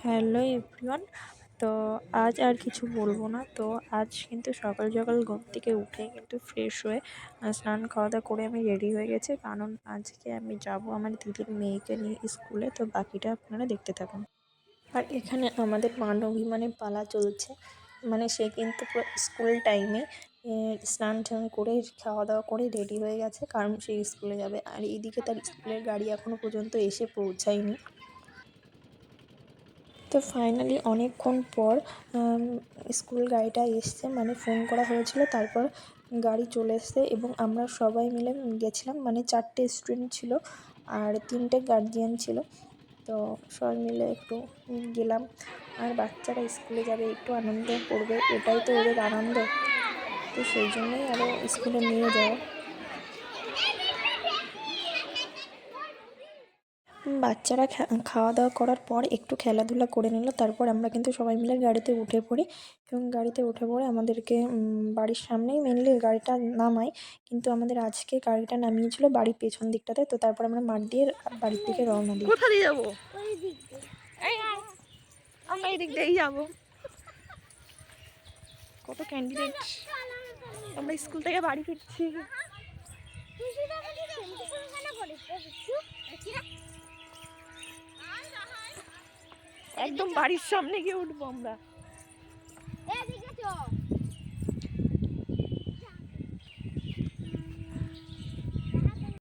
Hello everyone. তো আজ আর কিছু বলবো না। তো আজ কিন্তু সকাল সকাল ঘুম থেকে উঠে কিন্তু ফ্রেশ হয়ে স্নান খাওয়া দাওয়া করে আমি রেডি হয়ে গেছি, কারণ আজকে আমি যাব আমার দিদির মেয়েকে নিয়ে স্কুলে। তো বাকিটা আপনারা দেখতে থাকুন। আর এখানে আমাদের মান অভিমানের পালা চলছে, মানে সে কিন্তু পুরো স্কুল টাইমে স্নান টান করে খাওয়া দাওয়া করে রেডি হয়ে গেছে, কারণ সে স্কুলে যাবে। আর এইদিকে তার স্কুলের গাড়ি এখনও পর্যন্ত এসে পৌঁছায়নি। তো ফাইনালি অনেকক্ষণ পর স্কুল গাড়িটা এসছে, মানে ফোন করা হয়েছিল, তারপর গাড়ি চলে এসছে এবং আমরা সবাই মিলে গেছিলাম। মানে 4টে স্টুডেন্ট ছিল আর 3টে গার্জিয়ান ছিল। তো সবাই মিলে একটু গেলাম। আর বাচ্চারা স্কুলে যাবে, একটু আনন্দ করবে, এটাই তো ওদের আনন্দ। তো সেই জন্যই আরও স্কুলে নিয়ে যাওয়া। বাচ্চারা খাওয়া দাওয়া করার পর একটু খেলাধুলা করে নিল, তারপর আমরা কিন্তু সবাই মিলে গাড়িতে উঠে পড়ি এবং গাড়িতে উঠে পড়ে আমাদেরকে বাড়ির সামনেই মেনলি গাড়িটা নামায়, কিন্তু আমাদের আজকে গাড়িটা নামিয়েছিল বাড়ির পেছন দিকটাতে। তো তারপর আমরা মাঠ দিয়ে বাড়ির দিকে রওনা দিই। কোথা দিয়ে যাবো? আমরা এই দিক দিয়েই যাবো। কত ক্যান্ডিডেট, আমরা স্কুল থেকে বাড়ি ফিরছি। একদম বাড়ির সামনে গিয়ে উঠবো আমরা।